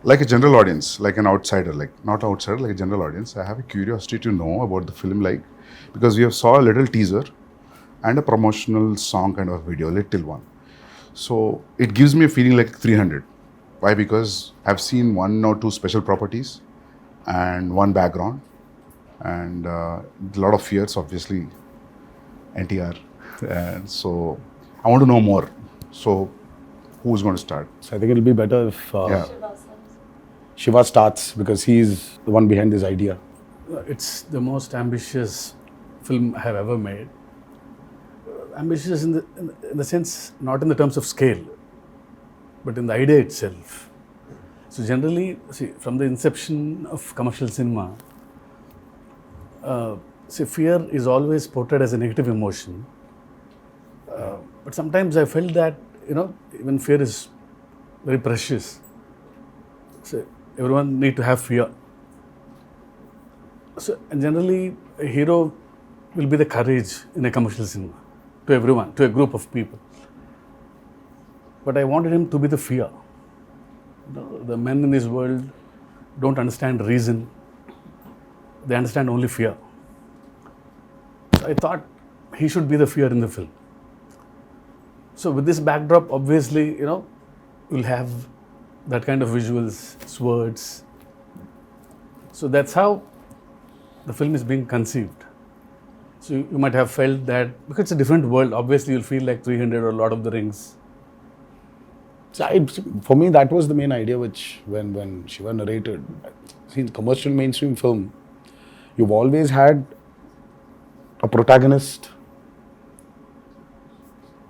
like a general audience, like an outsider, like not outsider, like a general audience, I have a curiosity to know about the film, like, because we have saw a little teaser and a promotional song kind of video, little one. So it gives me a feeling like 300. Why? Because I've seen one or two special properties and one background and a lot of fears, obviously, NTR. And so I want to know more. So who's going to start? So I think it'll be better if Yeah. Shiva starts, because he's the one behind this idea. It's the most ambitious film I have ever made. Ambitious in the sense, not in the terms of scale, but in the idea itself. So generally, see, from the inception of commercial cinema, fear is always portrayed as a negative emotion. But sometimes I felt that, even fear is very precious. So everyone need to have fear. So, and generally, a hero will be the courage in a commercial cinema, to everyone, to a group of people. But I wanted him to be the fear. The men in this world don't understand reason. They understand only fear. So I thought he should be the fear in the film. So with this backdrop, obviously, we'll have that kind of visuals, swords. So that's how the film is being conceived. So you might have felt that, because it's a different world, obviously you'll feel like 300 or Lord of the Rings. So for me, that was the main idea, which when Shiva narrated. See, in commercial mainstream film, you've always had a protagonist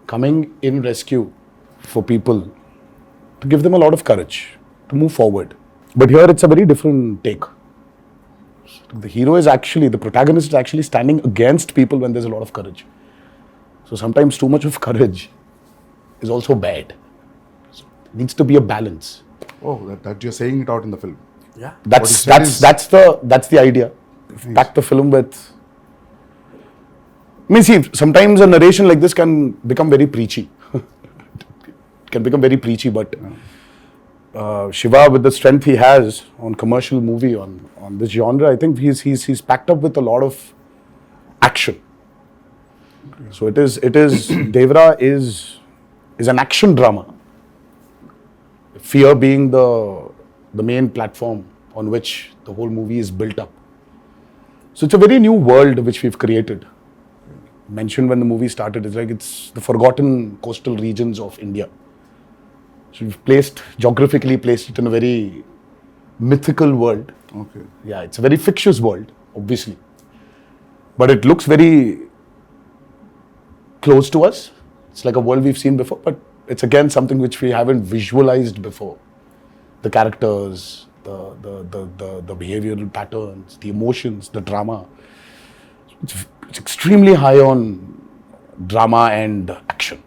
coming in rescue for people, to give them a lot of courage to move forward. But here it's a very different take. The hero is actually, the protagonist is actually standing against people when there's a lot of courage. So sometimes too much of courage is also bad. So it needs to be a balance. Oh, that you're saying it out in the film. Yeah. That's the idea. Pack the film with. I mean, see, sometimes a narration like this can become very preachy. It can become very preachy, but Shiva, with the strength he has on commercial movie, on this genre, I think he's packed up with a lot of action. So it is Devara is an action drama. Fear being the main platform on which the whole movie is built up. So it's a very new world which we've created. Mentioned when the movie started, it's the forgotten coastal regions of India. So we've geographically placed it in a very mythical world. Okay. Yeah, it's a very fictitious world, obviously. But it looks very close to us. It's like a world we've seen before, but it's again something which we haven't visualized before. The characters, the behavioral patterns, the emotions, the drama. It's extremely high on drama and action.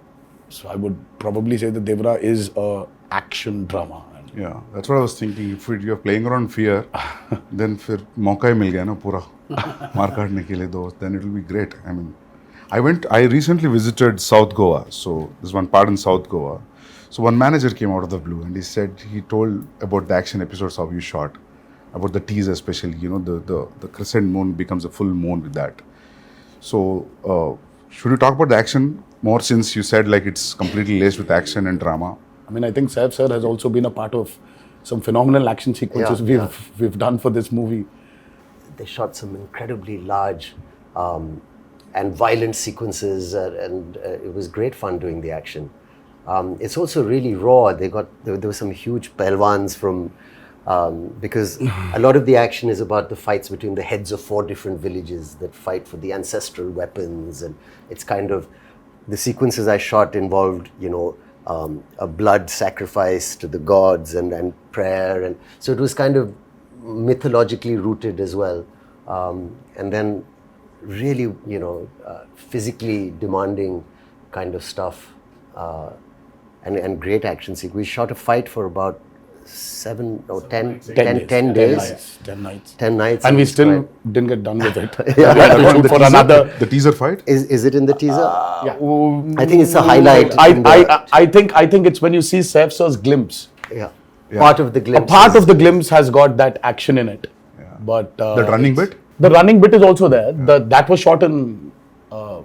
So I would probably say that Devara is a action drama. Yeah, that's what I was thinking. If you're playing around fear, then फिर मौका ही मिल गया ना पूरा मार काटने के लिए दोस्त. Then it will be great. I mean, I recently visited South Goa. So there's one part in South Goa. So one manager came out of the blue and he told about the action episodes how you shot, about the teaser especially. The crescent moon becomes a full moon with that. So should we talk about the action more, since you said like it's completely laced with action and drama? I mean, I think Saif sir has also been a part of some phenomenal action sequences we've done for this movie. They shot some incredibly large and violent sequences, and it was great fun doing the action. It's also really raw. There were some huge pelwans from because a lot of the action is about the fights between the heads of 4 different villages that fight for the ancestral weapons, and it's kind of the sequences I shot involved, a blood sacrifice to the gods and prayer, and so it was kind of mythologically rooted as well, and then really physically demanding kind of stuff, and great action sequence. We shot a fight for about 10 days. 10 nights. 10 nights. And we still didn't get done with it. The teaser fight? Is it in the teaser? Yeah. I think it's a highlight. I think it's when you see Saif sir's glimpse. Yeah. Yeah. Part of the A glimpse. part of the glimpse has got that action in it. But That running bit? The running bit is also there. That was shot in.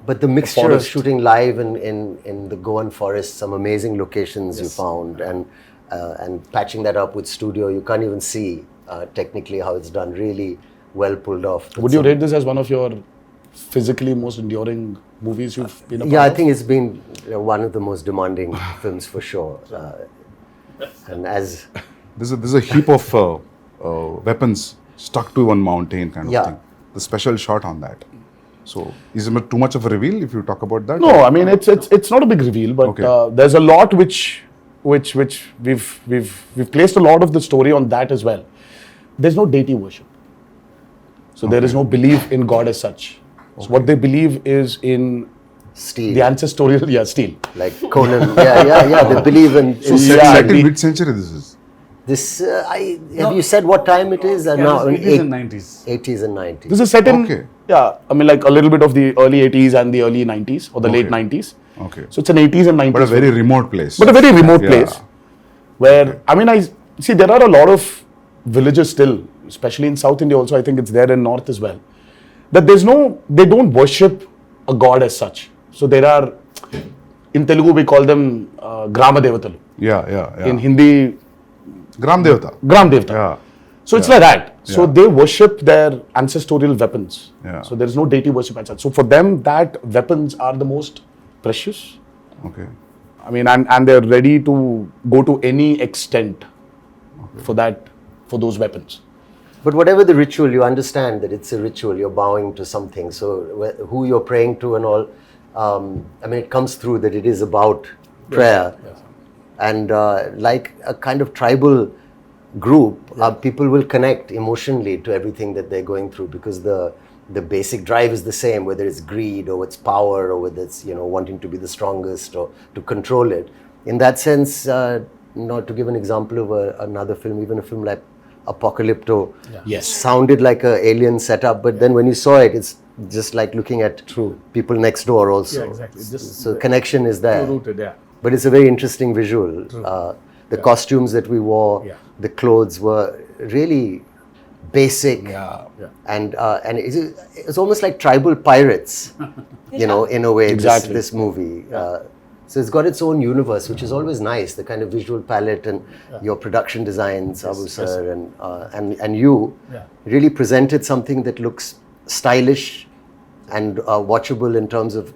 But the mixture of forest. shooting live in the Goan forest, some amazing locations you found, and patching that up with studio, you can't even see technically how it's done. Really well pulled off. Would you rate this as one of your physically most enduring movies you've been a part Yeah, I of? think it's been one of the most demanding films for sure. And as There's a heap of weapons stuck to one mountain kind of Yeah. thing. The special shot on that. So is it too much of a reveal if you talk about that? No, I mean it's not a big reveal, but Okay. there's a lot which we've placed a lot of the story on that as well. There's no deity worship, so there is no belief in God as such. So what they believe is in Steel, the ancestorial steel. like Conan. Yeah. They believe in. So in set in the- mid-century this is. this. Have you said what time it is? Now in 80s and 90s. 80s and 90s. This is set in Okay. I mean like a little bit of the early 80s and the early 90s or the late Okay. 90s. Okay. So it's an 80s and 90s. But a very remote place. But a very remote Yeah. place where, I mean, I see there are a lot of villages still, especially in South India also, I think it's there in North as well, that they don't worship a god as such. So there are, in Telugu we call them Grama Devatalu. Yeah. In Hindi, Gram Devata. Gram Devata. Yeah. So it's like that. So Yeah. they worship their ancestorial weapons. Yeah. So there is no deity worship as such. So for them, that weapons are the most precious. Okay. I mean, and they're ready to go to any extent for those weapons. But whatever the ritual, you understand that it's a ritual. You're bowing to something. So who you're praying to and all, I mean, it comes through that it is about prayer. Yes. And like a kind of tribal group, people will connect emotionally to everything that they're going through because the basic drive is the same, whether it's greed or it's power or whether it's wanting to be the strongest or to control it. In that sense, to give an example of another film, even a film like Apocalypto, Yes. sounded like a alien setup, but then when you saw it, it's just like looking at people next door also. Yeah, exactly. Just So connection is there. rooted, yeah. But it's a very interesting visual. The costumes that we wore, Yeah. the clothes were really basic, Yeah. and it's almost like tribal pirates, in a way. Exactly. This movie. So it's got its own universe, which is always nice. The kind of visual palette and your production designs, Abu sir, and you Yeah. really presented something that looks stylish and watchable in terms of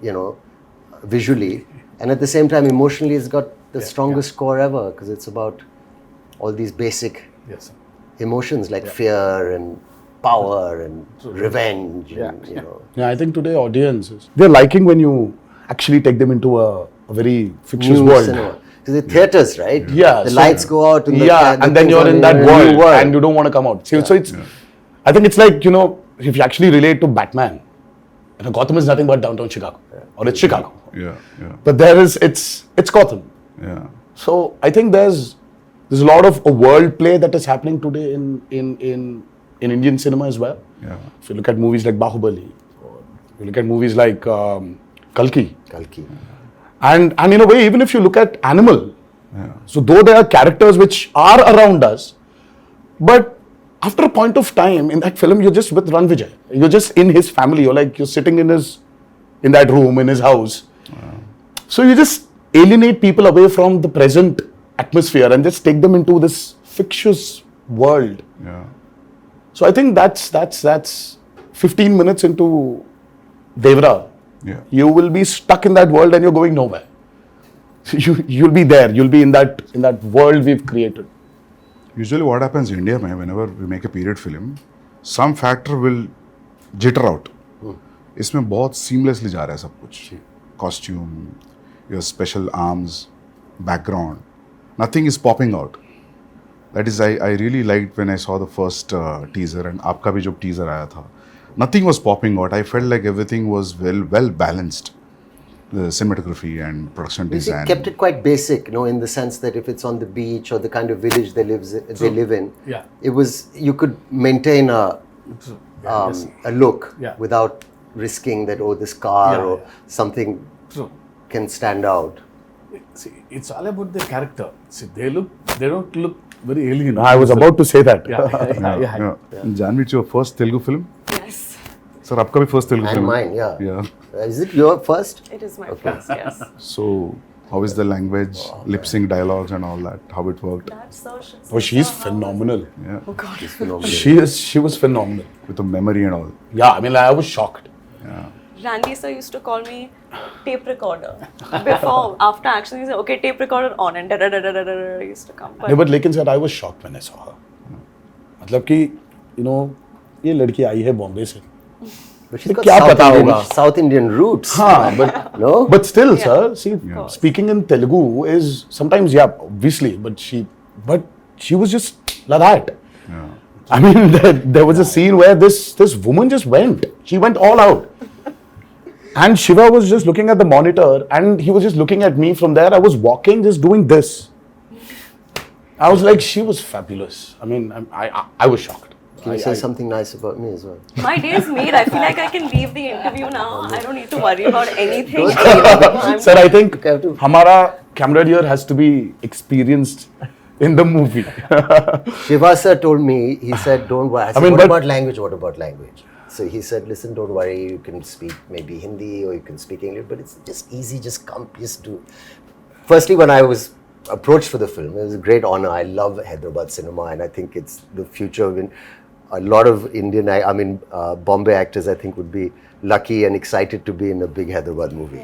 visually, and at the same time emotionally, it's got the strongest score ever because it's about all these basic Yes. emotions like fear and power and revenge. And, Yeah, I think today audiences, they're liking when you actually take them into a very fictitious new world. cinema. Because the theaters, right? Yeah, the so- lights go out. And And then you're in that world and you don't want to come out. So it's, I think it's like, if you actually relate to Batman, Gotham is nothing but downtown Chicago. Or it's Chicago. Yeah. But it's Gotham. Yeah. So I think there's a lot of a world play that is happening today in Indian cinema as well. Yeah. If you look at movies like Bahubali, or you look at movies like Kalki, and in a way, even if you look at Animal, so though there are characters which are around us, but after a point of time in that film, you're just with Ran Vijay. You're just in his family. You're sitting in that room in his house. So you just alienate people away from the present atmosphere and just take them into this fictitious world. Yeah. So I think that's 15 minutes into Devara. Yeah. You will be stuck in that world and you're going nowhere. So you'll be there. You'll be in that world we've created. Usually what happens in India, man, whenever we make a period film, some factor will jitter out. इसमें बहुत seamlessly जा रहा है सब कुछ. Costume, your special arms, background, nothing is popping out. That is, I really liked when I saw the first teaser and आपका भी जो teaser आया था. Nothing was popping out. I felt like everything was well balanced. The cinematography and production They design. kept it quite basic, in the sense that if it's on the beach or the kind of village they live in, Yeah. it was, you could maintain a look without risking that, this car or something True. can stand out. See, it's all about the character. See, they don't look very alien. I was about to say that. Yeah. Janvi, it's your first Telugu film? Yes, Sir, आपका भी first Telugu And film? mine, yeah. Yeah. Is it your first? it is my first, yes. So, how is the language, lip sync dialogues and all that? How it worked? That's so shit. Oh, she's phenomenal. Yeah. Oh God. Phenomenal. She was phenomenal. With the memory and all. Yeah, I mean, I was shocked. Randy sir used to call me tape recorder. Before, after action, he said, okay, tape recorder on, and da used to come. But No, but लेकिन sir I was shocked when I saw her. मतलब कि ये लड़की आई है बॉम्बे से. But she's got क्या South पता Indian, होगा? South Indian roots. हाँ, but No? but still, Yeah. sir, see, speaking in Telugu is sometimes, yeah, obviously, but she was just like that. I mean, there was a scene where this woman just went. She went all out. And Shiva was just looking at the monitor and he was just looking at me from there. I was walking, just doing this. I was like, she was fabulous. I mean, I was shocked. Can you say something nice about me as well? my day is made. I feel like I can leave the interview now. I don't need to worry about anything. I'm Sir, I think Okay, I have to- Hamara camera here has to be experienced in the movie. Shiva sir told me, he said, don't worry. I said, mean, what but- about language? What about language? So he said, listen, don't worry. You can speak maybe Hindi or you can speak English, but it's just easy. Just come, just do. Firstly, when I was approached for the film, it was a great honor. I love Hyderabad cinema and I think it's the future of a lot of Indian, Bombay actors, I think would be lucky and excited to be in a big Hyderabad movie.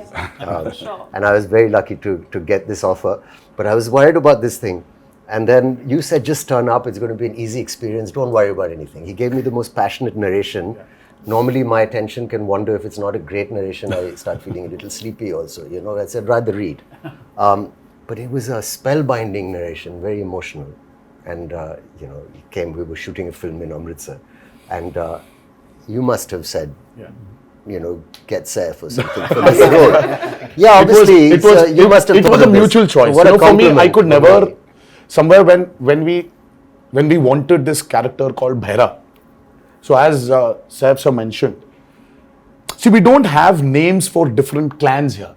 sure. And I was very lucky to get this offer. But I was worried about this thing. And then you said, just turn up. It's going to be an easy experience. Don't worry about anything. He gave me the most passionate narration. Normally, my attention can wander. If it's not a great narration, I start feeling a little sleepy also. I said, rather read. But it was a spellbinding narration, very emotional. And, we were shooting a film in Amritsar. And you must have said, get Saif or something for this role. Yeah, obviously, you must have it thought was a of this. mutual choice. What a For me, I compliment. could never. Somewhere when we wanted this character called Bhaira, so as Saif sir mentioned, see, we don't have names for different clans here.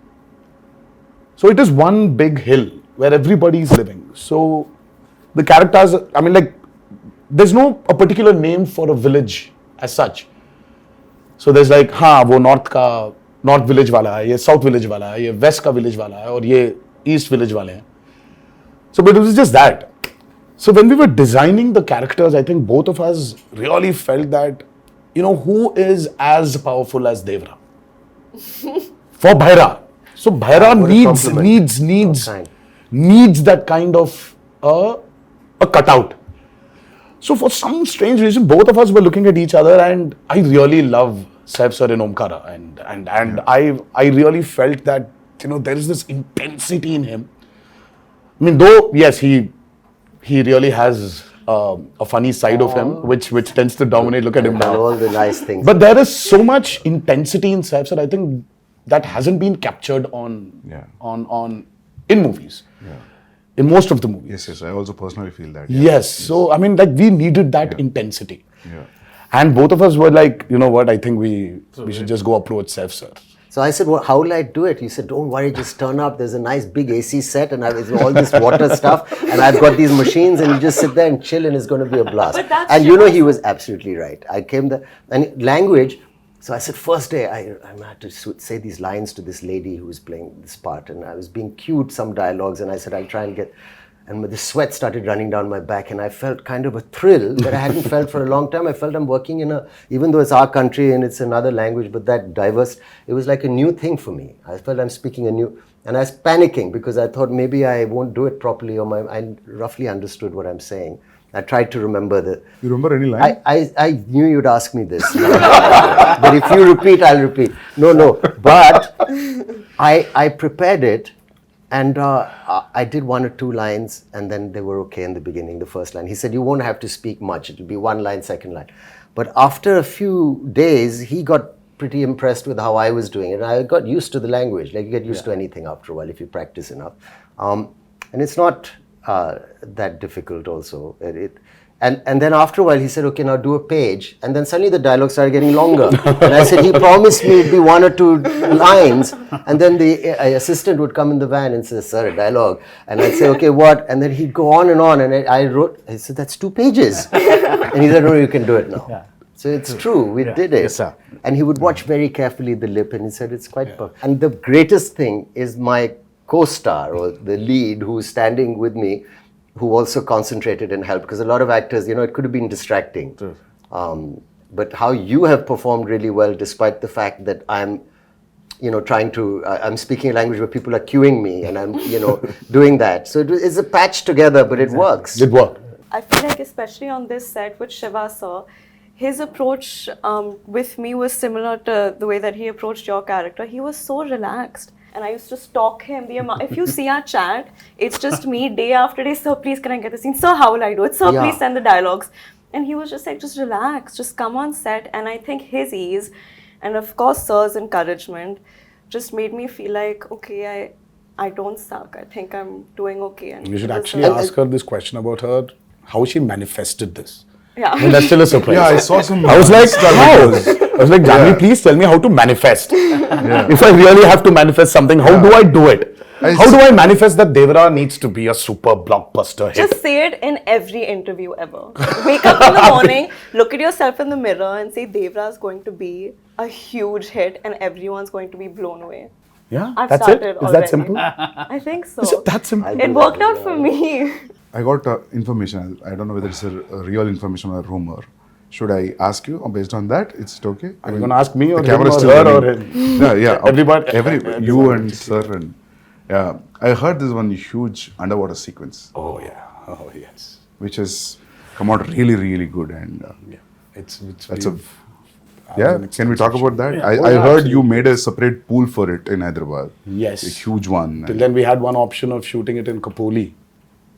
So it is one big hill where everybody is living. So the characters, I mean, like, there's no a particular name for a village as such. So there's like, वो north village वाला है, ये south village वाला है, ये west का village वाला है, और ये east village वाले हैं. So, but it was just that. So when we were designing the characters, I think both of us really felt that, who is as powerful as Devara? For Bhaira. So Bhaira What a compliment. needs that kind of a cutout. So for some strange reason, both of us were looking at each other, and I really love Saif sir in Omkara, and I really felt that there is this intensity in him. I mean, though yes, he really has a funny side of him, which tends to dominate. Look at him And now. all the nice things. But there is so much intensity in Saif sir. I think that hasn't been captured on in movies. In most of the movies. Yes, I also personally feel that. Yes. So, I mean, like, we needed that intensity. Yeah. And both of us were like, you know what, I think we should just go approach Saif sir. So I said, well, how will I do it? He said, don't worry, just turn up. There's a nice big AC set and all this water stuff. And I've got these machines and you just sit there and chill and it's going to be a blast. But that's And he was absolutely right. I came there and language. So I said, first day, I had to say these lines to this lady who was playing this part. And I was being cued some dialogues. And I said, I'll try and get... And the sweat started running down my back. And I felt kind of a thrill that I hadn't felt for a long time. I felt I'm working even though it's our country and it's another language, but that diverse, it was like a new thing for me. I felt I'm speaking and I was panicking because I thought maybe I won't do it properly or I roughly understood what I'm saying. I tried to remember You remember any line? I knew you'd ask me this. But if you repeat, I'll repeat. No. But I prepared it and I did one or two lines and then they were okay in the beginning, the first line. He said, you won't have to speak much. It'll be one line, second line. But after a few days, he got pretty impressed with how I was doing it. And I got used to the language. Like you get used to anything after a while if you practice enough. And it's not... that difficult also. And then after a while, he said, okay, now do a page. And then suddenly the dialogue started getting longer. And I said, he promised me it'd be 1 or 2 lines. And then the assistant would come in the van and say, sir, a dialogue. And I'd say, okay, what? And then he'd go on. And I said, that's 2 pages. And he said, no, you can do it now. Yeah. So it's true, we did it. Yes, sir. And he would watch very carefully the lip and he said, it's quite perfect. And the greatest thing is my co-star or the lead who's standing with me, who also concentrated and helped, because a lot of actors, it could have been distracting. But how you have performed really well, despite the fact that I'm, trying to, I'm speaking a language where people are cueing me and I'm, doing that. So it's a patch together, but it works. It worked. I feel like especially on this set with Shiva sir, his approach with me was similar to the way that he approached your character. He was so relaxed. And I used to stalk him. If you see our chat, it's just me day after day. Sir, please, can I get the scene? Sir, how will I do it? Sir, please send the dialogues. And he was just like, just relax, just come on set. And I think his ease, and of course, sir's encouragement, just made me feel like, okay, I don't suck. I think I'm doing okay. And You should actually ask her this question about how she manifested this. Yeah. I mean, that's still a surprise. Yeah, I saw some. I was like, how? videos. I was like, Janvi, please tell me how to manifest. If I really have to manifest something, how do I do it? How do I manifest that Devara needs to be a super blockbuster hit? Just say it in every interview ever. Wake up in the morning, look at yourself in the mirror and say Devara is going to be a huge hit and everyone's going to be blown away. Yeah, I've that's started it. Is already. that simple? I think so. Is it that simple? It worked out for me. I got information. I don't know whether it's a real information or a rumor. Should I ask you based on that? Is it okay? Are you going to ask me or the him camera is or still her running. or him? Yeah. Everybody. You and sir and yeah. I heard this one huge underwater sequence, Oh, yeah. Oh, yes. which has come out really, really good. And Yeah. It's that's Can we talk about that? I heard you made a separate pool for it in Hyderabad. Yes. A huge one. Till then, we had one option of shooting it in Kapoli,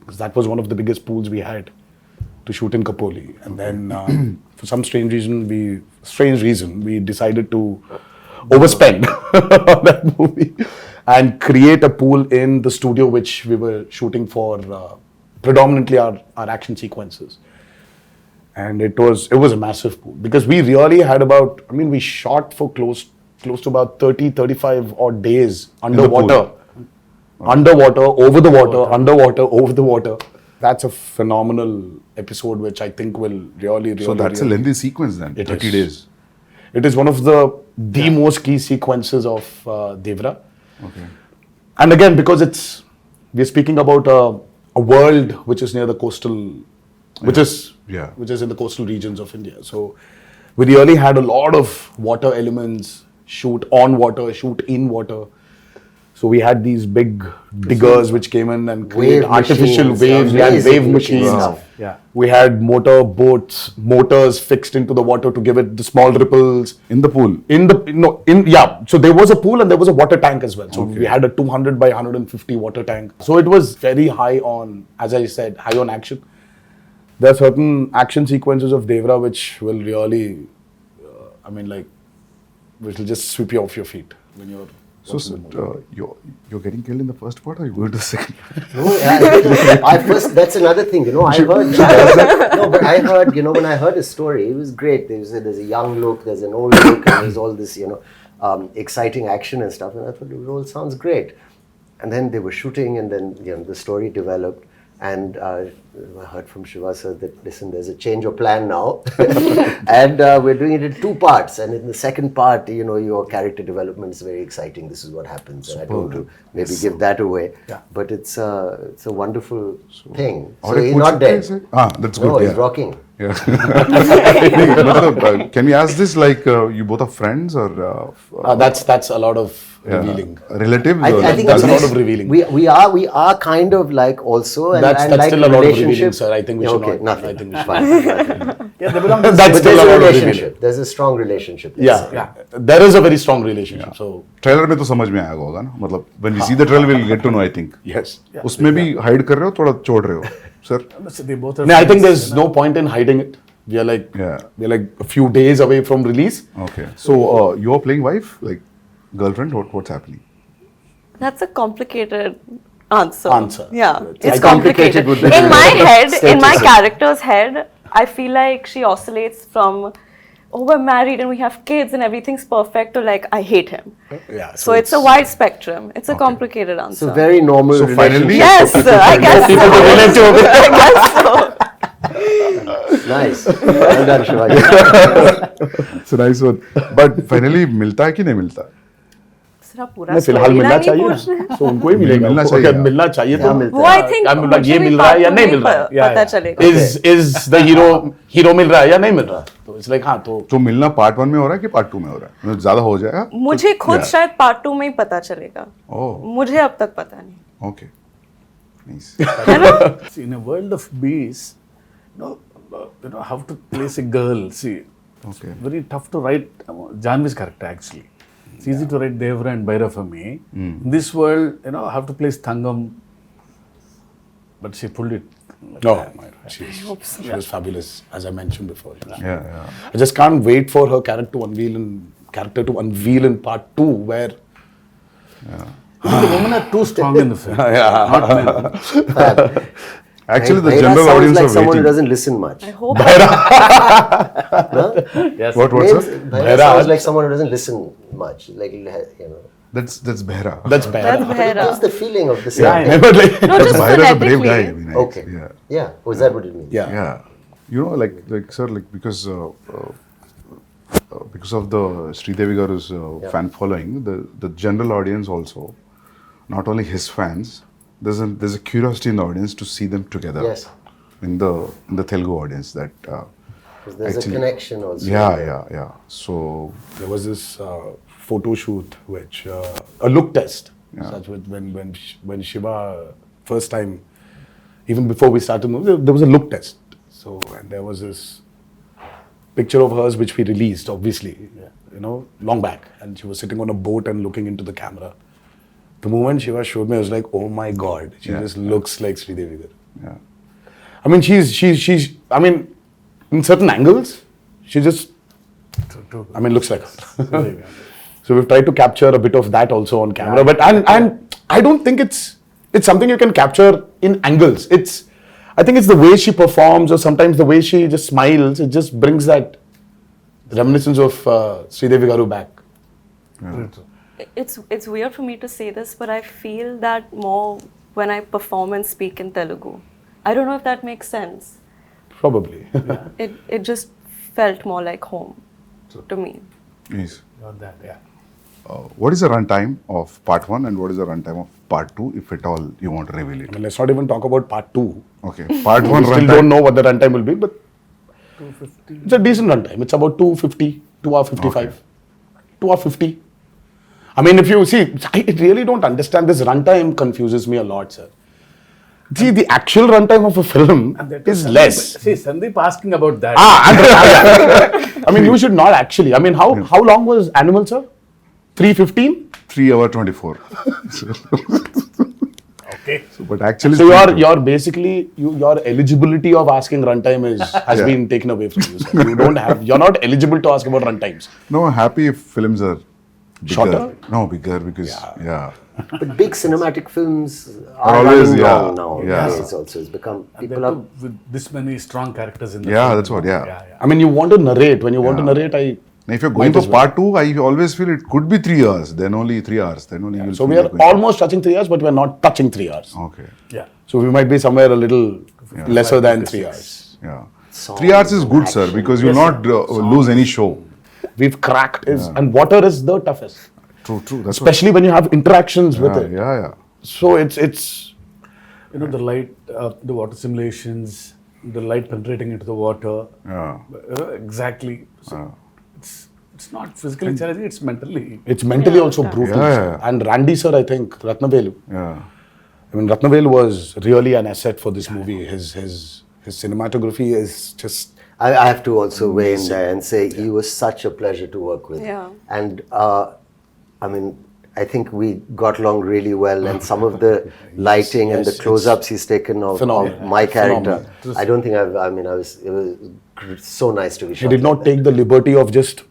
because that was one of the biggest pools we had to shoot in Kapoli. And then, for some strange reason, we decided to overspend on that movie and create a pool in the studio which we were shooting for predominantly our action sequences. And it was a massive pool, because we really had we shot for close to about 30-35 odd days underwater. Underwater, over the water, underwater, over the water. That's a phenomenal episode which I think will really So that's a lengthy sequence then, It 30 is. days. It is one of the most key sequences of Devara. Okay. And again, because we're speaking about a world which is near the coastal, which is in the coastal regions of India. So we really had a lot of water elements, shoot on water, shoot in water. So we had these big diggers which came in and created artificial waves. We had wave machines. Yeah. We had motors fixed into the water to give it the small ripples. In the pool. So there was a pool and there was a water tank as well. So we had a 200 by 150 water tank. So it was very high on, as I said, high on action. There are certain action sequences of Devara which will really, which will just sweep you off your feet when you're. So, you're getting killed in the first part, or you going to the second? No, that's another thing, I heard. No, but I heard, when I heard his story, it was great. There's a young look, there's an old look, and there's all this, exciting action and stuff. And I thought, it all sounds great. And then they were shooting, and then, the story developed. And I heard from Shiva sir that, listen, there's a change of plan now. And we're doing it in 2 parts. And in the second part, your character development is very exciting. This is what happens. And I don't want to maybe give that away. Yeah. But it's a wonderful thing. Or So he's not dead. That's good. No, yeah. he's rocking. Yeah. Can we ask this like you both are friends or? That's a lot of revealing. Relatives? I think That's it's a lot next- of revealing. We are kind of like also and That's like still a lot of revealing, relationship. sir. I think we should Okay, not. nothing. I think we should Fine. Yeah, they belong to the That's But still there's a a lot of relationship. revealing. There's a strong relationship. Yeah, there is a very strong relationship. So trailer में तो समझ में आएगा होगा ना मतलब when we see the trailer we'll get to know I think yes. उसमें भी hide कर रहे हो थोड़ा छोड़ रहे हो sir They both are No, I think friends, there's no point in hiding it. We are like a few days away from release. okay so you're playing wife like girlfriend what's happening That's a complicated answer. Yeah, it's I complicated complicated. with the In my head, in my status. character's head, I feel like she oscillates from, oh, we're married and we have kids and everything's perfect, to like, I hate him. Yeah. So it's a wide spectrum. It's a complicated answer. So very normal. So finally- Yes, I guess so. I guess so. Nice. Well done, Shivaji. It's a nice one. But finally मिलता है कि नहीं मिलता? सिर्फ पूरा नहीं, फिलहाल storyline मिलना ही चाहिए पूछ रहे हैं। ना, तो उनको ही मिलेगा। मिलना उनको चाहिए। अगर मिलना चाहिए तो मिलता वो आई थिंक I'm like, ये मिल रहा है या नहीं मिल रहा है? पता चलेगा। is the hero मिल रहा है या नहीं मिल रहा? तो it's like हाँ तो तो मिलना पार्ट 1 में हो रहा है कि पार्ट 2 में हो रहा है? मतलब ज्यादा हो जाएगा? मुझे खुद Yeah. शायद पार्ट 2 में ही पता चलेगा। ओह, मुझे अब तक पता नहीं। ओके. Nice. है ना? See, in a world of bees, how to place a girl. See, it's Okay. very tough to write Janvi's character actually. It's easy to write Devara and Bhaira for me. In this world, how to place Thangam, but she pulled it. no, she was fabulous, as I mentioned before. Yeah. I just can't wait for her character to unveil in part 2 where The women are too strong in the film. Not men. Actually, the Bhaira general sounds audience like are someone who waiting. doesn't listen much. I hope Yes. What, Names- sir? Bhaira sounds like someone who doesn't listen much. Like, That's Behra. that's bad. that's It Bhaira. gives the feeling of the same Yeah, thing. But like, No, just Behra is a brave phonetically. guy. I mean, Okay. Yeah. Yeah. Was that what it means? yeah. Yeah. You know, like sir, like because of the Sridevi Garu's fan following, the general audience also, not only his fans, there's a curiosity in the audience to see them together. Yes. In the Telugu audience that. 'Cause there's Actually- a connection also. Yeah. So There was this photo shoot, which a look test. Yeah. Such with when Shiva first time, even before we started movie, there was a look test. So and there was this picture of hers which we released, obviously, long back, and she was sitting on a boat and looking into the camera. The moment Shiva showed me, I was like, oh my god, she Yeah. just looks like Sridevi Garu. yeah. I mean, she's. I mean, in certain angles, she just. I mean, looks like her. So we've tried to capture a bit of that also on camera, but and I don't think it's something you can capture in angles. I think it's the way she performs, or sometimes the way she just smiles. It just brings that reminiscence of Sridevi Garu back. It's weird for me to say this, but I feel that more when I perform and speak in Telugu. I don't know if that makes sense. Probably. It just felt more like home to me. Yes. Not that, yeah. What is the runtime of part 1 and what is the runtime of part 2, if at all you want to reveal it? I mean, let's not even talk about part 2. Okay. Part 1 We still runtime. don't know what the runtime will be, but 250. It's a decent runtime. It's about 250, 2 hour 55, Okay. 2 hour 50. I mean, if you see, I really don't understand this runtime. Confuses me a lot, sir. See, the actual runtime of a film is less. See, Sandeep asking about that. I mean, you should not actually. I mean, how long was Animal, sir? 3:15. 3 hour 24. Okay. But actually, So you're basically your eligibility of asking runtime has Yeah. been taken away from you, sir. You're not eligible to ask about runtimes. no, happy if films are bigger. Shorter? No, bigger because yeah. But big cinematic films are always, running yeah, long now. yeah. It's also it's become And people that are. too with this many strong characters in the Yeah, film. that's what, yeah. I mean, you want to narrate. When you want to Yeah. narrate, Now, if you're going Might for as well. part 2, I always feel it could be 3 hours, then only 3 hours, then only you'll So feel we are like going- almost touching 3 hours, but we are not touching 3 hours. Okay, Yeah. So we might be somewhere a little lesser than 3 hours. yeah. Songs 3 hours is good, sir, action. because you'll not lose any show. We've cracked and water is the toughest, True, that's especially when you have interactions with what, it. yeah. So it's The light, the water simulations, the light penetrating into the water. Yeah. Exactly. So it's not physically challenging, it's mentally. mentally Yeah, also yeah. brutal. Yeah, sir. yeah. And Randy sir, I think Ratnavelu. Yeah. I mean, Ratnavelu was really an asset for this movie. His cinematography is just. I have to also weigh in there and say he was such a pleasure to work with. Yeah. And I mean, I think we got along really well, and some of the lighting and the yes, close-ups he's taken of phenomenal. my character. Phenomenal. I don't think it was so nice to be He shot did not like that. take the liberty of just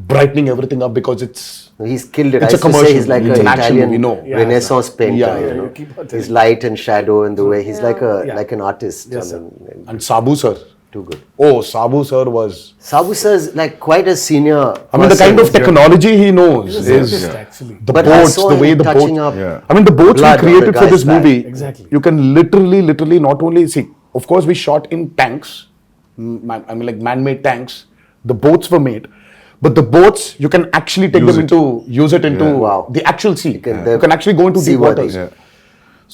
brightening everything up because it's He's killed it. It's I a used to say commercial. he's like It's an an action Italian movie, no. Yeah, Renaissance painter. Yeah, yeah, you know? you keep on His telling. light and shadow and the way he's like Yeah. like an artist. Yes, I mean, and Sabu sir. too good. Oh, Sabu sir was. Sabu sir is like quite a senior. I mean, the kind of person. technology he knows He's a is scientist, actually. the But I boats, saw the way him the touching boats. up. Yeah. I mean, the boats we blood on created the for this guy's back. movie. Exactly. You can literally not only see. Of course, we shot in tanks. I mean, like man-made tanks. The boats were made, but the boats you can actually take Use them it. use it into Wow. the actual sea. You can- can actually go into deep seaworthy. waters. Yeah.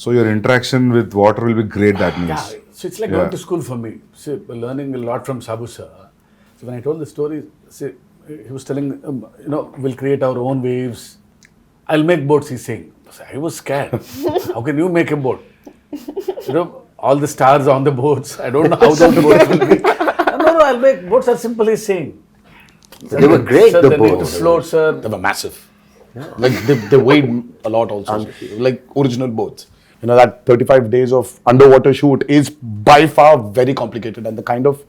So your interaction with water will be great, that means. Yeah, so it's like Yeah. going to school for me. See, learning a lot from Sabu sir. So when I told the story, see, he was telling, we'll create our own waves. I'll make boats, he's saying. So I was scared. How can you make a boat? All the stars on the boats. I don't know how the boats will be. No, I'll make boats are simple, he's saying. They were great, Sir, the they need to boats. float, sir. They were massive. Like they weighed a lot also. Like original boats. You know, that 35 days of underwater shoot is by far very complicated, and the kind of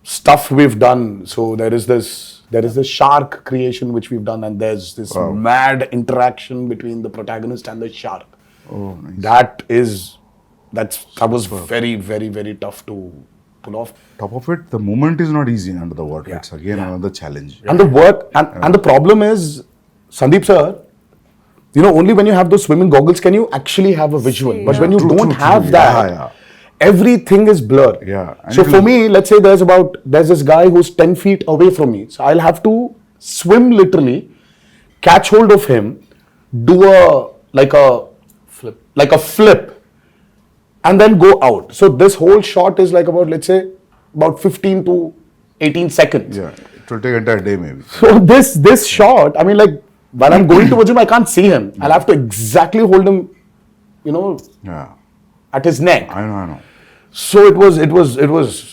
stuff we've done. So there is this shark creation which we've done, and there's this mad interaction between the protagonist and the shark. Oh, nice. That was very, very, very tough to pull off. Top of it, the movement is not easy under the water. It's again another challenge. And the work and the problem is, Sandeep sir, only when you have those swimming goggles can you actually have a visual. See, But when you True, don't true, have true. that, Yeah. everything is blur. Yeah. And So it for will- me, let's say there's this guy who's 10 feet away from me. So I'll have to swim literally, catch hold of him, do a flip, and then go out. So this whole shot is like about 15 to 18 seconds. Yeah. It will take entire day maybe. So this shot, I mean, like while I'm going towards him, I can't see him. I'll have to exactly hold him, Yeah. at his neck. I know. So it was.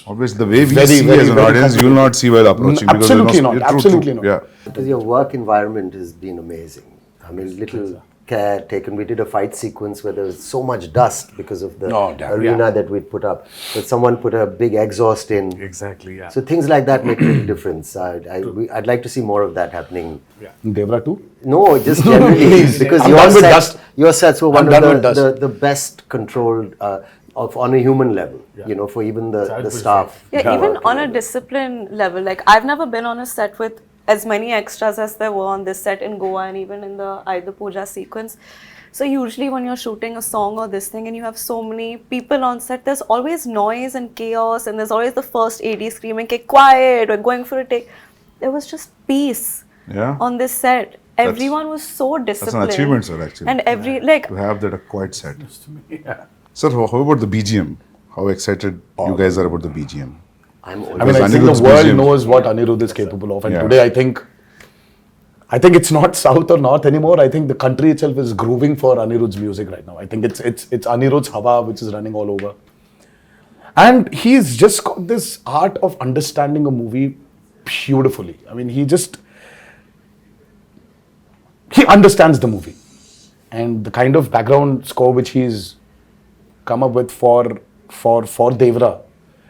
Obviously, the way we Very, see very, as an very audience, you will not see while approaching. because Absolutely you're not. you're Absolutely not. Yeah. Because your work environment has been amazing. I mean, little care taken. We did a fight sequence where there was so much dust because of the Oh, damn. arena that we'd put up. But someone put a big exhaust in. Exactly, yeah. So things like that make a big difference. I'd like to see more of that happening. Devara too. No, just generally because I'm done with dust. your sets were I'm one done of with dust. the best controlled on a human level. For even the Childhood staff. Yeah, even on a discipline level, like I've never been on a set with as many extras as there were on this set in Goa and even in the Aida Puja sequence. So usually when you're shooting a song or this thing and you have so many people on set, there's always noise and chaos and there's always the first AD screaming, "Okay, quiet, we're going for a take." There was just peace Yeah. on this set. Everyone was so That's disciplined. an achievement, sir, actually. And To have that a quiet set. Yeah. Sir, how about the BGM? How excited you guys are about the BGM? I'm I mean, Because I think Anirudh's the world BGM knows what Anirudh is capable of, and Yeah. today I think it's not south or north anymore. I think the country itself is grooving for Anirudh's music right now. I think it's Anirudh's Hawa which is running all over, and he's just got this art of understanding a movie beautifully. I mean, he understands the movie, and the kind of background score which he's come up with for Devara,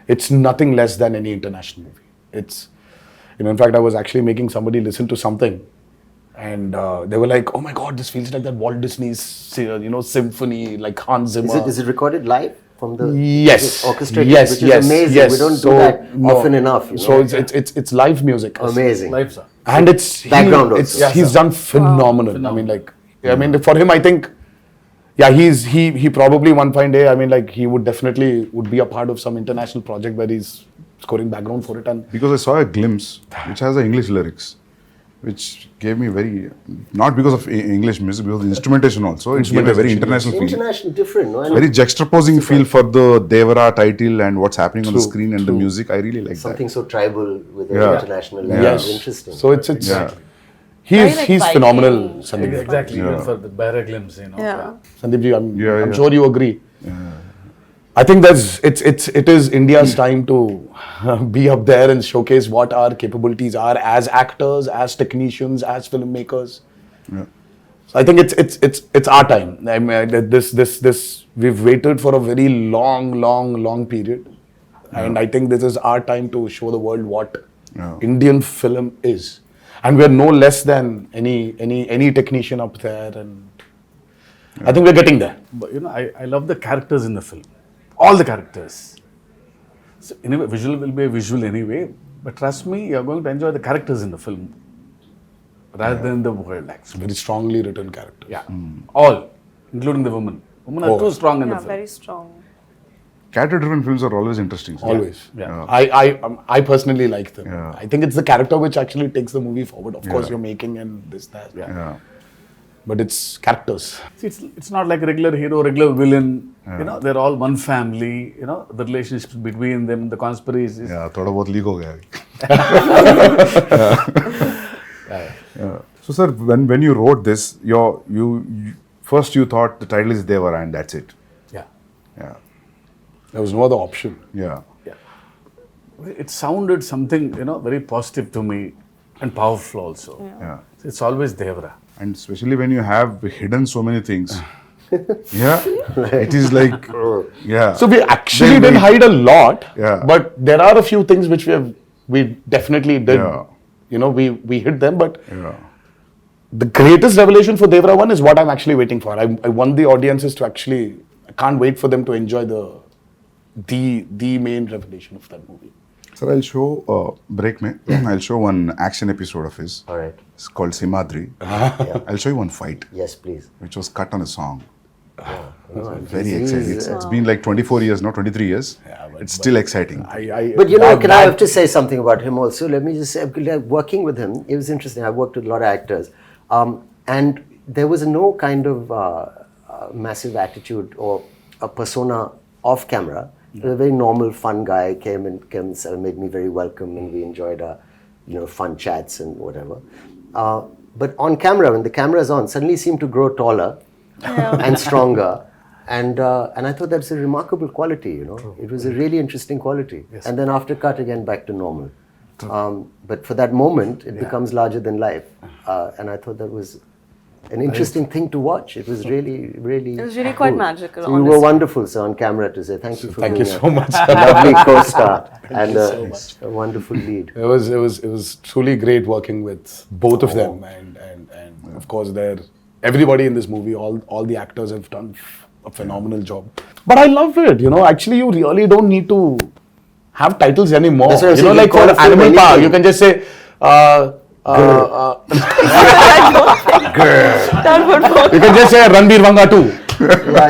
it's nothing less than any international movie. It's, in fact, I was actually making somebody listen to something, and they were like, "Oh my God, this feels like that Walt Disney's, symphony, like Hans Zimmer." Is it recorded live from the Yes. orchestrated? Yes. Which Yes. is amazing. Yes. We don't So, do that no. often enough. So it's live music. amazing. Life, sir. And it's Background also. he's done phenomenal. I mean, for him, I think, he probably one fine day, I mean, like he would definitely be a part of some international project where he's scoring background for it. And Because I saw a glimpse which has the English lyrics, which gave me not because of English music, because of the instrumentation also. It gave a very international feel. International, different, no? And Very juxtaposing feel for the Devara title and what's happening on the screen and the music. I really like something so tribal with an Yeah. international level. yes, Interesting. so it's Yeah. Very, like, he's Viking. phenomenal, Sandeep. Exactly, Yeah. even for the Barra glimpse, Yeah. Sandeep ji, I'm Yeah. sure you agree. I think it is India's time to be up there and showcase what our capabilities are as actors, as technicians, as filmmakers. Yeah. So I think it's our time. I mean, this we've waited for a very long period, and I think this is our time to show the world what Indian film is. And we're no less than any technician up there, and I think we're getting there. But I love the characters in the film. All the characters. So anyway, visual will be a visual anyway. But trust me, you're going to enjoy the characters in the film rather than the world, actually. Very strongly written character. Yeah. All, including the women. Women are too strong in the Yeah, film. very strong. Character-driven films are always interesting. Always. Yeah. I personally like them. Yeah. I think it's the character which actually takes the movie forward. Of course, you're making and this, that. Yeah. But it's characters. See, it's not like regular hero, regular villain. They're all one family. The relationships between them, the conspiracies. Yeah, थोड़ा बहुत leak हो गया अभी. Yeah. So sir, when you wrote this, you first you thought the title is Devara and that's it. Yeah. Yeah. There was no other option. Yeah. It sounded something, very positive to me and powerful also. Yeah. It's always Devara. And especially when you have hidden so many things. Yeah. It is like, yeah. So we actually Then didn't hide a lot. Yeah. But there are a few things which we definitely did. Yeah. We hit them. But Yeah. the greatest revelation for Devara 1 is what I'm actually waiting for. I want the audiences to actually, I can't wait for them to enjoy the main revelation of that movie. Sir, I'll show, break me, I'll show one action episode of his. All right. It's called Simadri. I'll show you one fight, Yes, please. which was cut on a song. No, Very he's- exciting. It's been like 24 years, now 23 years. It's still exciting. But I have to say something about him also. Let me just say, like, working with him, it was interesting. I worked with a lot of actors. And there was no kind of massive attitude or a persona off camera. He was a very normal, fun guy, came and made me very welcome, and we enjoyed fun chats and whatever. But on camera, when the camera is on, suddenly he seemed to grow taller and stronger. And I thought that's a remarkable quality, It was a really interesting quality. Yes. And then after cut, again, back to normal. But for that moment, it becomes larger than life. And I thought that was an interesting thing to watch. It was really, really It was really quite magical, So you were honestly. wonderful, sir, on camera to say thank you for Thank being you so much. a lovely co-star and you so a wonderful lead. It was truly great working with both of them, and of course everybody in this movie, all the actors have done a phenomenal job. But I love it, Actually, you really don't need to have titles anymore. That's what I'm saying, Like you call for a film Animal Park, anything. you can just say. That would work. You can just say Ranbir Vanga 2.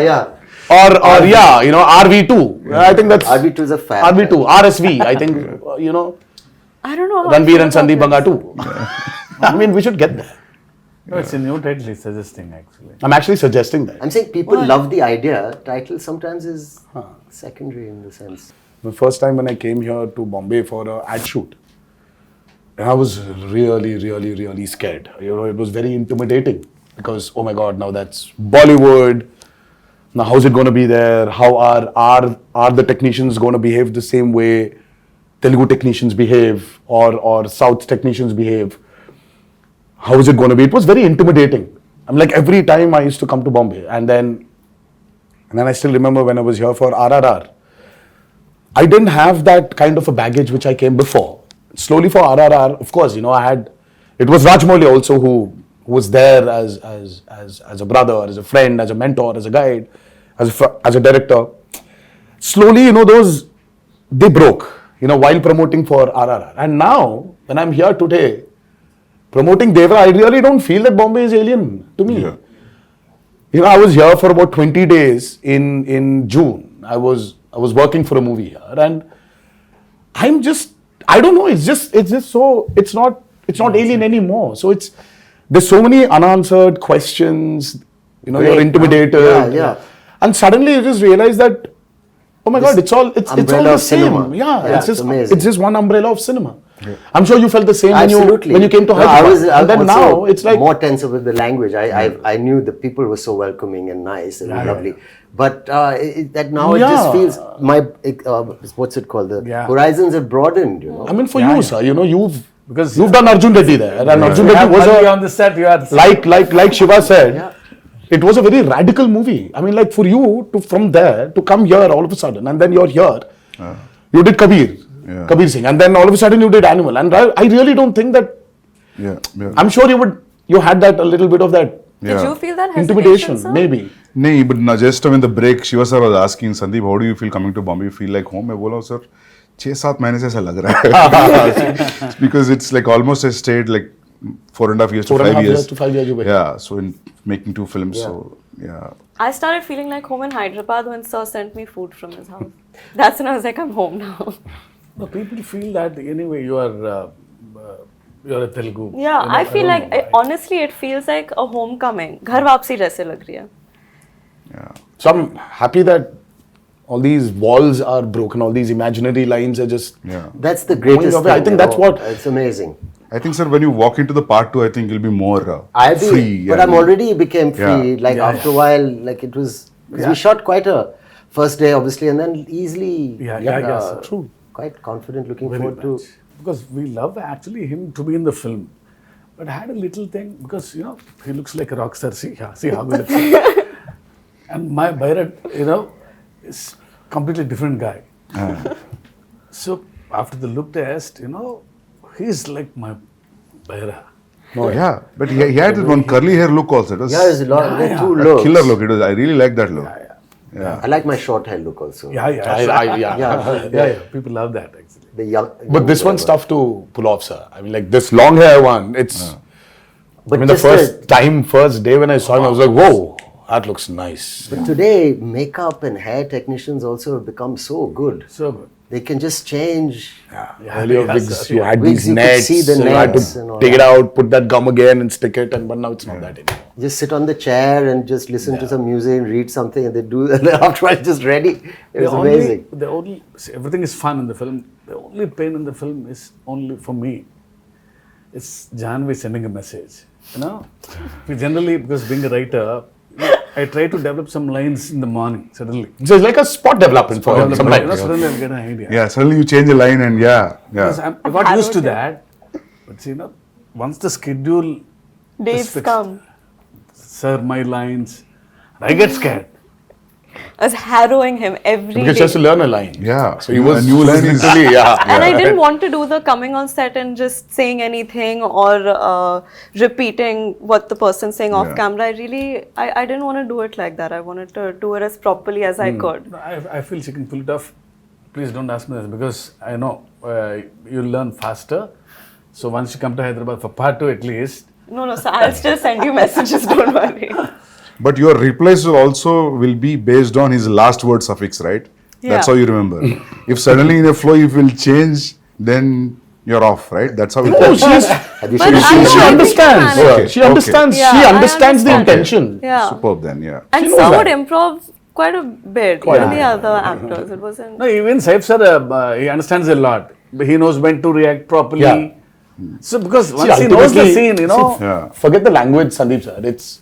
Yeah. Or RV2. I think that's RV2 is a fan. RV2, RSV. I think I don't know. How I Ranbir feel and about Sandeep Banga this. 2. I mean, we should get there. No, it's a new title he's suggesting, actually. I'm actually suggesting that. I'm saying people love the idea. Title sometimes is secondary in the sense. The first time when I came here to Bombay for an ad shoot, I was really, really, really scared. It was very intimidating because, oh my God, now that's Bollywood. Now, how's it going to be there? How are the technicians going to behave the same way Telugu technicians behave or South technicians behave? How is it going to be? It was very intimidating. I'm like, every time I used to come to Bombay, and then I still remember when I was here for RRR, I didn't have that kind of a baggage which I came before. Slowly for RRR, of course, I had, it was Rajmouli also who was there as a brother, as a friend, as a mentor, as a guide, as a director. Slowly, they broke, while promoting for RRR. And now, when I'm here today, promoting Devara, I really don't feel that Bombay is alien to me. Yeah. I was here for about 20 days in June. I was working for a movie here, and I don't know, it's just so, it's not alien anymore. So there's so many unanswered questions, you're intimidated. Yeah. And suddenly you just realize that, oh my God, it's all the of same. cinema. Yeah, It's amazing. it's just one umbrella of cinema. Yeah. I'm sure you felt the same Absolutely. when you came to No, Hyderabad. I And then also now it's like more tense with the language. I knew the people were so welcoming and nice and lovely. But that now it just feels what's it called? The horizons have broadened. I mean, for you, sir, Because you've done Arjun Reddy there, and Arjun you Reddy have was Bali on the set. You had like Shiva said, it was a very radical movie. I mean, like for you from there to come here all of a sudden, and then you're here. You did Kabir. Yeah. Kabir Singh, and then all of a sudden you did Animal, and I really don't think that. Yeah. Yeah. I'm sure you had that a little bit of that Did you feel that hesitation, intimidation, sir? maybe. नहीं, but ना just when the break, Shiva sir was asking Sandeep, how do you feel coming to Bombay? You feel like home? मैं बोला sir, 6-7 महीने से ऐसा लग रहा है. Because it's like almost I stayed like 4.5 years to 5 years. to 5 years away. Yeah, so in making 2 films, so yeah. I started feeling like home in Hyderabad when Sir sent me food from his house. That's when I was like, I'm home now. No, people feel that anyway you're a Telugu. Yeah, I feel don't like, know why. honestly, it feels like a homecoming. घर वापसी जैसे लग रही है. Yeah. So I'm happy that all these walls are broken, all these imaginary lines are just. Yeah. That's the greatest away. I thing, think you that's know. what- It's amazing. I think, sir, when you walk into the part 2, I think you'll be more I'll be, free. but I'm already became free. Yeah. Like Yeah, after a while, like it was. 'Cause we shot quite a first day, obviously, and then easily. Yeah, sir. True. Quite confident, looking Very forward much. Because we love actually him to be in the film. But I had a little thing because he looks like a rock star. See how good it is. And my Bharat, is completely different guy. So after the look test, he's like my Bharat. Oh, yeah, but he had that one curly hair look also. It was to. Yeah, there's a lot. There are two a looks. killer look. It was. I really like that look. I like my short hair look also. Yeah. Yeah. People love that actually. The young. But this one's tough to pull off, sir. I mean, like this long hair one, it's. But I mean, the just first day when I saw him, I was like, whoa, that looks nice. But today, makeup and hair technicians also have become so good. So good. They can just change. Earlier wigs, you had Wigs, these you could nets, see the you had nets and to all take it that. out, put that gum again and stick it, but now it's not that anymore. Just sit on the chair and just listen to some music and read something, and they do. And after it's just ready. It was amazing. See, everything is fun in the film. The only pain in the film is only for me. It's Janvi sending a message. We generally, because being a writer, I try to develop some lines in the morning suddenly. So it's like a spot development for him sometimes. Suddenly I get an idea. Yeah, suddenly you change a line and Because yeah. I got used to that. But see, once the schedule Dates fixed. come. Sir, my lines, I get scared. I was harrowing him every Because day. he has to learn a line. Yeah. So he was A new line is- literally, And I didn't want to do the coming on set and just saying anything or repeating what the person's saying off Yeah. camera. I didn't want to do it like that. I wanted to do it as properly as I could. I feel she can pull it off. Please don't ask me this because I know you'll learn faster. So once you come to Hyderabad for part 2 at least, No, sir. I'll still send you messages. Don't worry. But your replies also will be based on his last word suffix, right? That's Yeah. how you remember. If suddenly in a flow you will change, then you're off, right? That's how it Oh, goes. Have you But seen I she know, I think understands. you managed. Okay, She understands. Yeah, she I understands the understand. intention. Yeah. Superb then, yeah. And She knows Sir that. would improv quite a bit. Even the other actors. It wasn't. no, even Saif sir, he understands a lot. He knows when to react properly. Yeah. So because See, once he knows the ultimately- scene, Yeah. Forget the language, Sandeep sir. It's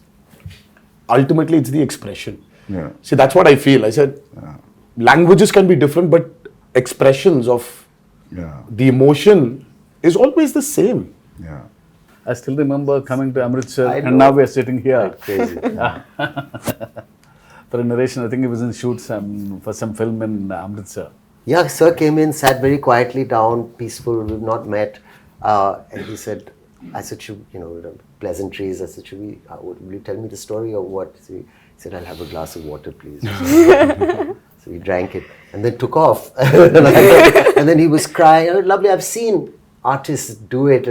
ultimately it's the expression. Yeah. See, that's what I feel. I said languages can be different, but expressions of Yeah. the emotion is always the same. Yeah. I still remember coming to Amritsar I and know. now we are sitting here Crazy. for a narration. I think he was in shoot for some film in Amritsar. Yeah, sir came in, sat very quietly down, peaceful. We've not met, and he said, "I said, pleasantries. I said, will you tell me the story or what?" So he said, "I'll have a glass of water, please." So we drank it and then took off. And then he was crying. "Oh, lovely. I've seen artists do it.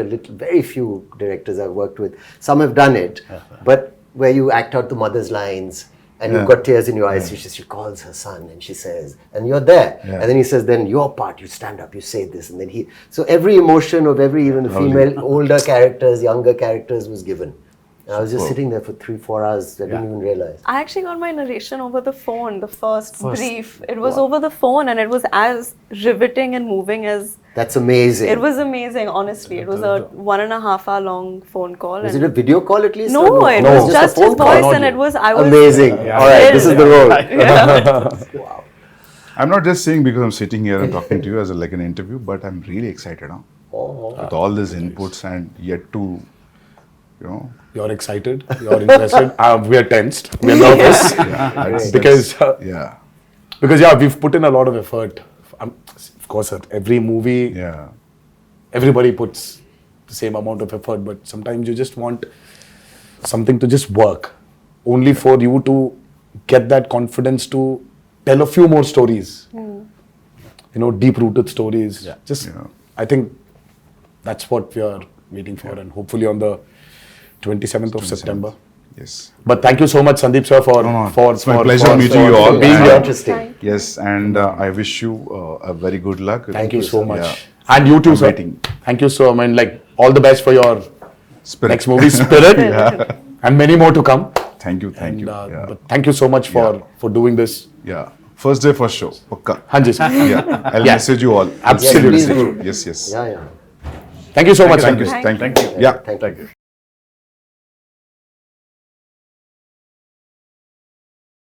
Very few directors I've worked with. Some have done it, but where you act out the mother's lines." And you've got tears in your eyes. She calls her son and she says, and you're there. Yeah. And then he says, then your part, you stand up, you say this. And then so every emotion of every, even the female, older characters, younger characters was given. And I was just sitting there for 3-4 hours. I didn't even realize. I actually got my narration over the phone, the first brief. It was over the phone and it was as riveting and moving as... That's amazing. It was amazing, honestly. It was a 1.5 hour long phone call. Was and it a video call at least? No, or it No, was a just his phone call. voice and it was... I was Amazing. All right, this is the role. Yeah. I'm not just saying because I'm sitting here and talking to you as like an interview, but I'm really excited with all these inputs and yet to, You're excited. You're interested. We are tensed. We are nervous that's- because yeah. we've put in a lot of effort of course, sir, every movie, Yeah. everybody puts the same amount of effort, but sometimes you just want something to just work, only for you to get that confidence to tell a few more stories. You know, deep-rooted stories. Just, Yeah. I think that's what we are waiting for, and hopefully on the 27th of September. Yes. But thank you so much, Sandeep sir, for It's my pleasure meeting you all. being And- here. Interesting. Yes, and I wish you a very good luck. Thank you so much. Yeah. And you too, I'm sir. waiting. Thank you so much. Like, all the best for your Spirit. next movie, Spirit, and many more to come. Thank you. Thank you. And, Yeah. but thank you so much for doing this. Yeah. First day, first show. Pakka. Hanji, sir. Yeah. I'll Yeah. message you all. Absolutely. Yes, please do. Yes, yes. Yeah, yeah. Thank you so much, Thank you. sir. Thank you. Thank you. Yeah. Thank you.